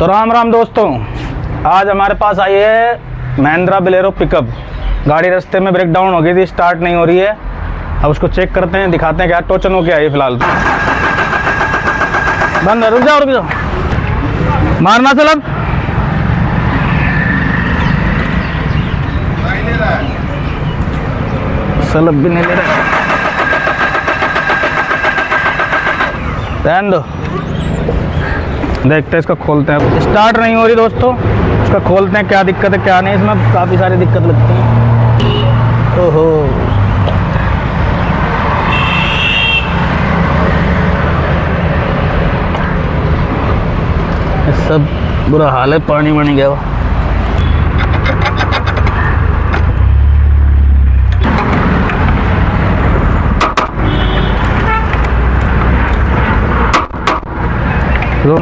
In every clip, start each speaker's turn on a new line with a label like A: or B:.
A: तो राम राम दोस्तों, आज हमारे पास आई है महिंद्रा बोलेरो पिकअप। गाड़ी रास्ते में ब्रेक डाउन हो गई थी, स्टार्ट नहीं हो रही है। अब उसको चेक करते हैं, दिखाते हैं क्या टोचन हो क्या है। फिलहाल बंद है, रुक जाओ मारना चलब। सलब भी नहीं ले रहा, रहने दो। देखते हैं इसका, खोलते हैं। स्टार्ट नहीं हो रही दोस्तों, इसका खोलते हैं क्या दिक्कत है क्या नहीं। इसमें काफ़ी सारी दिक्कत लगती हैं। ओहो, सब बुरा हाल है, पानी बन गया। चलो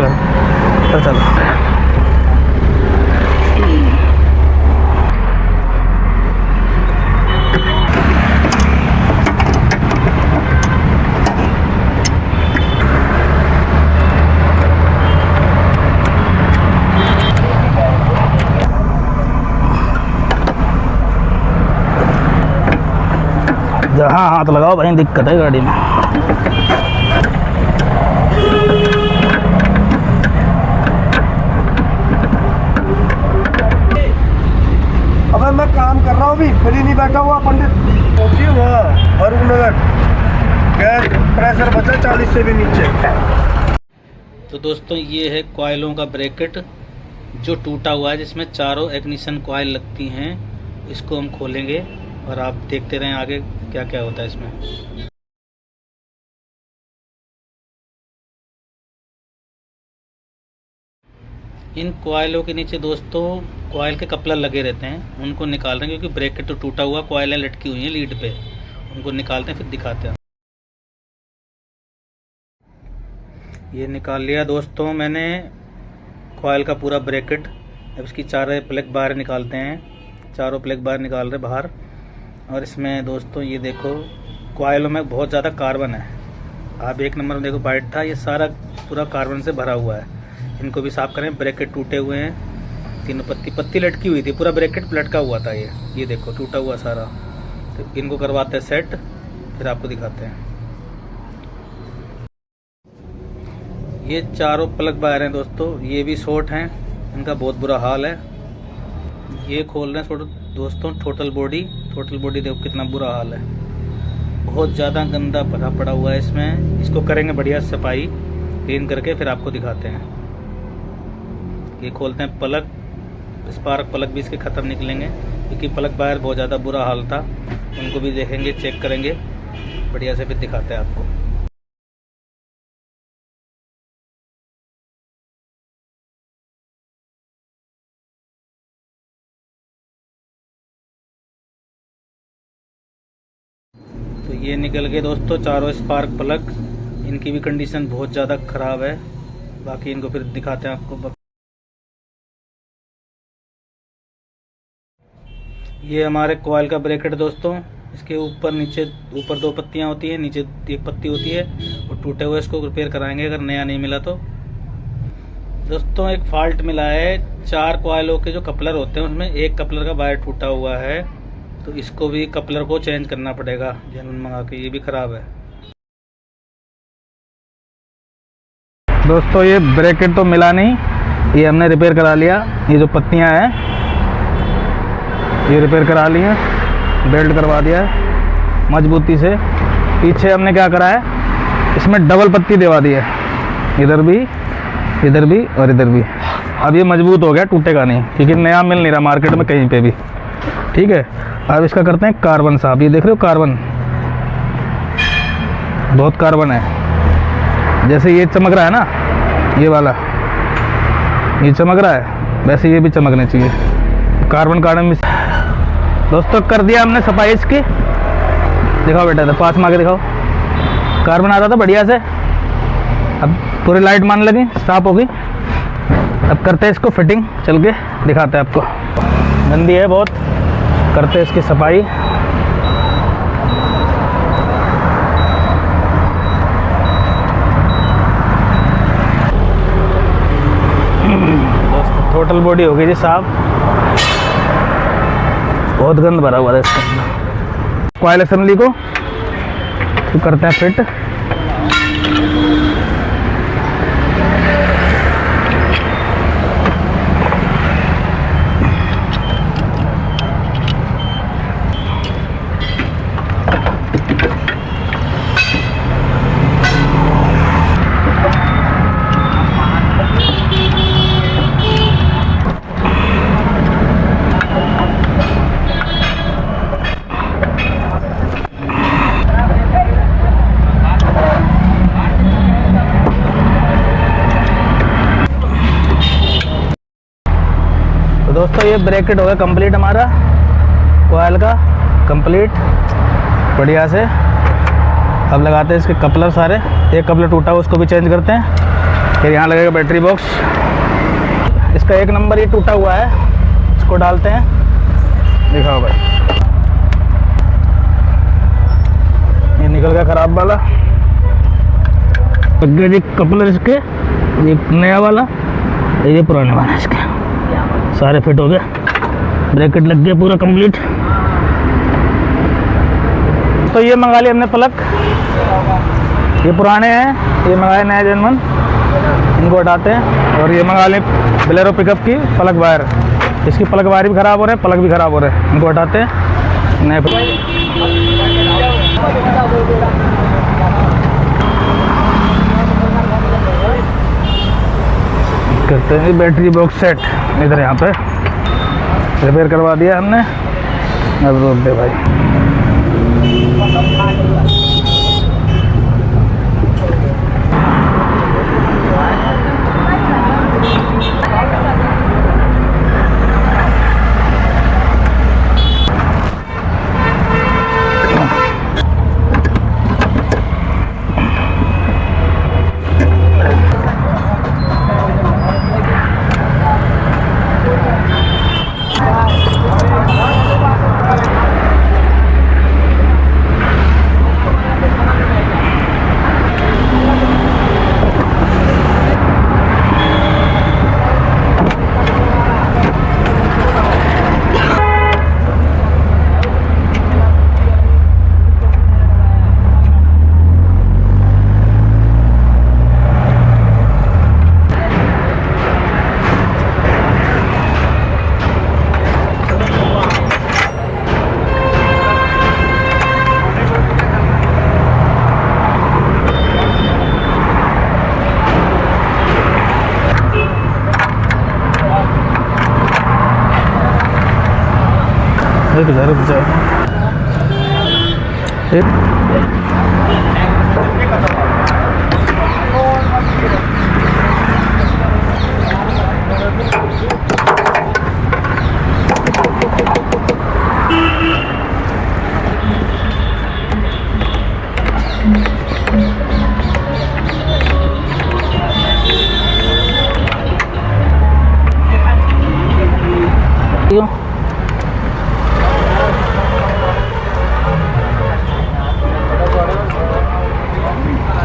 A: जहाँ हाथ लगाओ वहीं दिक्कत है गाड़ी में।
B: अबे मैं काम कर रहा हूँ, अभी फ्री नहीं बैठा हुआ पंडित। पहुँचिए वहाँ अरुणनगर, गैस प्रेशर बचा 40 से भी नीचे।
A: तो दोस्तों, ये है कॉइलों का ब्रैकेट जो टूटा हुआ है, जिसमें चारों इग्निशन कॉइल लगती हैं। इसको हम खोलेंगे और आप देखते रहें आगे क्या क्या होता है इसमें। इन कॉइलों के नीचे दोस्तों कॉइल के कपलर लगे रहते हैं, उनको निकाल रहे हैं क्योंकि ब्रैकेट तो टूटा हुआ, कॉइलें लटकी हुई हैं लीड पे। उनको निकालते हैं, फिर दिखाते हैं। ये निकाल लिया दोस्तों मैंने कॉइल का पूरा ब्रैकेट। अब इसकी चारों प्लग बाहर निकालते हैं। चारों प्लग बाहर निकाल रहे बाहर। और इसमें दोस्तों ये देखो, कॉइलों में बहुत ज़्यादा कार्बन है। आप एक नंबर में देखो, वाइट था, ये सारा पूरा कार्बन से भरा हुआ है। इनको भी साफ करें। ब्रैकेट टूटे हुए हैं, तीनों पत्ती लटकी हुई थी, पूरा ब्रैकेट लटका हुआ था। ये देखो टूटा हुआ सारा। तो इनको करवाते हैं सेट, फिर आपको दिखाते हैं। ये चारों प्लग बाहर हैं दोस्तों, ये भी शॉर्ट हैं, इनका बहुत बुरा हाल है। ये खोल रहे हैं दोस्तों टोटल बॉडी देखो कितना बुरा हाल है, बहुत ज़्यादा गंदा भरा पड़ा हुआ है इसमें। इसको करेंगे बढ़िया सफाई, क्लीन करके फिर आपको दिखाते हैं। ये खोलते हैं प्लग, स्पार्क प्लग भी इसके ख़त्म निकलेंगे क्योंकि प्लग बाहर बहुत ज़्यादा बुरा हाल था। उनको भी देखेंगे, चेक करेंगे बढ़िया से, फिर दिखाते हैं आपको। तो ये निकल गए दोस्तों चारों स्पार्क प्लग। इनकी भी कंडीशन बहुत ज़्यादा ख़राब है, बाकी इनको फिर दिखाते हैं आपको। ये हमारे कॉइल का ब्रैकेट दोस्तों, इसके ऊपर नीचे, ऊपर 2 पत्तियां होती हैं, नीचे 1 पत्ती होती है। और टूटे हुए इसको रिपेयर कराएंगे अगर नया नहीं मिला तो। दोस्तों एक फॉल्ट मिला है, 4 कॉइलों के जो कपलर होते हैं उसमें एक कपलर का वायर टूटा हुआ है। तो इसको भी कपलर को चेंज करना पड़ेगा जेनुइन मंगा के, ये भी ख़राब है दोस्तों। ये ब्रैकेट तो मिला नहीं, ये हमने रिपेयर करा लिया। ये जो पत्तियां हैं ये रिपेयर करा ली हैं, बेल्ट करवा दिया है मजबूती से। पीछे हमने क्या करा है, इसमें डबल पत्ती दिवा दी है, इधर भी और इधर भी। अब ये मजबूत हो गया, टूटेगा नहीं क्योंकि नया मिल नहीं रहा मार्केट में कहीं पे भी। ठीक है, अब इसका करते हैं कार्बन साफ। ये देख रहे हो कार्बन, बहुत कार्बन है। जैसे ये चमक रहा है ना, ये वाला ये चमक रहा है, वैसे ये भी चमकने चाहिए। कार्बन काटने दोस्तों कर दिया हमने सफाई इसकी। दिखाओ बेटा, इधर पास में आके दिखाओ। कार्बन आता था बढ़िया से, अब पूरी लाइट मान लगी, साफ होगी। अब करते हैं इसको फिटिंग, चल के दिखाते हैं आपको। गंदी है बहुत, करते हैं इसकी सफाई। टोटल बॉडी हो गई जी साफ, बहुत गंद भरा हुआ है इसके अंदर। कॉइल असेंबली को तो करते हैं फिट। तो दोस्तों ये ब्रैकेट हो गया कंप्लीट हमारा कॉइल का, कंप्लीट बढ़िया से। अब लगाते हैं इसके कपलर सारे। एक कपलर टूटा हुआ उसको भी चेंज करते हैं। फिर यहाँ लगेगा बैटरी बॉक्स, इसका एक नंबर ये टूटा हुआ है, इसको डालते हैं। दिखाओ भाई, ये निकल गया खराब वाला। जी कपलर इसके, ये नया वाला, ये पुराने वाला इसके सारे फिट हो गए। ब्रैकेट लग गया पूरा कंप्लीट। तो ये मंगा लिए हमने प्लग, ये पुराने हैं, ये मंगाए नए जेनवन, इनको हटाते हैं। और ये मंगा लें बोलेरो पिकअप की प्लग वायर, इसकी प्लग वायर भी ख़राब हो रहे हैं, प्लग भी ख़राब हो रहे हैं, इनको हटाते हैं। नए करते हैं। बैटरी बॉक्स सेट इधर यहाँ पे रिपेयर करवा दिया हमने। अब रोक दे भाई। रुक जा।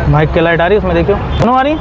A: माइक की लाइट आ रही है उसमें, देखियो दोनों आ रही।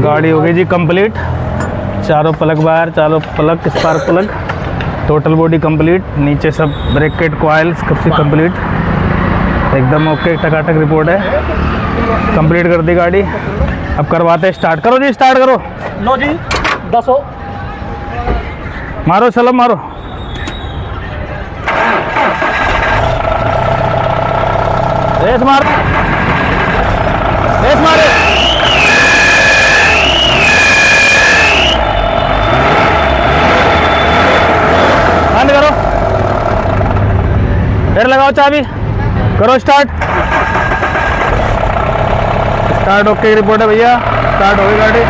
A: गाड़ी हो गई जी कंप्लीट। चारों प्लग वायर, चारों plug, spark plug, total body complete. नीचे सब ब्रैकेट कॉइल्स कब से कंप्लीट, एकदम ओके, टकाटक रिपोर्ट है। कंप्लीट कर दी गाड़ी। अब करवाते हैं स्टार्ट। करो जी, स्टार्ट करो।
B: लो जी 10 हो।
A: मारो सलम मारो। रेस मार, रेस मारे। बंद करो, फिर लगाओ चाबी, करो स्टार्ट। स्टार्ट ओके की रिपोर्ट है भैया, स्टार्ट हो गई गाड़ी।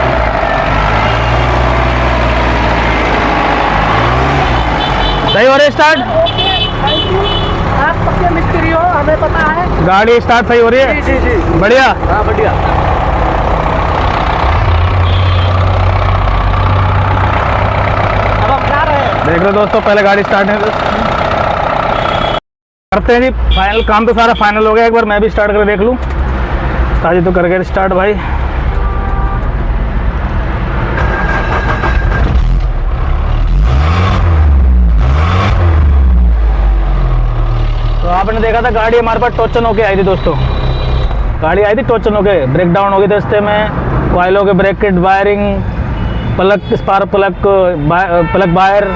A: सही हो रही है स्टार्ट?
B: आप पक्के मिस्त्री हो, हमें पता है।
A: गाड़ी स्टार्ट सही हो रही है?
B: जी जी जी,
A: बढ़िया।
B: हाँ बढ़िया। अब हम जा रहे हैं।
A: देख लो दोस्तों, पहले गाड़ी स्टार्ट है करते हैं जी। फाइनल काम तो सारा फाइनल हो गया। एक बार मैं भी स्टार्ट कर देख लूँ। ताजी तो कर गए स्टार्ट भाई। तो आपने देखा था गाड़ी हमारे पास टोचन होके आई थी दोस्तों। गाड़ी आई थी टोचन होके, ब्रेक डाउन हो गई रास्ते में। कॉइलों के brake kit, wiring, plug, spark plug, plug wire,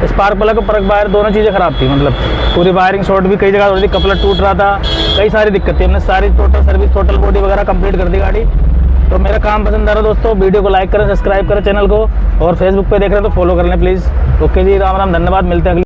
A: spark plug और प्लग वायर दोनों चीज़ें ख़राब थी। मतलब पूरी वायरिंग शॉर्ट भी कई जगह हो रही थी, कपलर टूट रहा था, कई सारी दिक्कत थी। हमने सारी टोटल सर्विस, टोटल बॉडी वगैरह कंप्लीट कर दी गाड़ी। तो मेरा काम पसंद आ रहा है दोस्तों, वीडियो को लाइक करें, सब्सक्राइब करें चैनल को, और फेसबुक पे देख रहे हैं तो फॉलो कर लें प्लीज़। ओके जी, राम राम, धन्यवाद, मिलते हैं अगली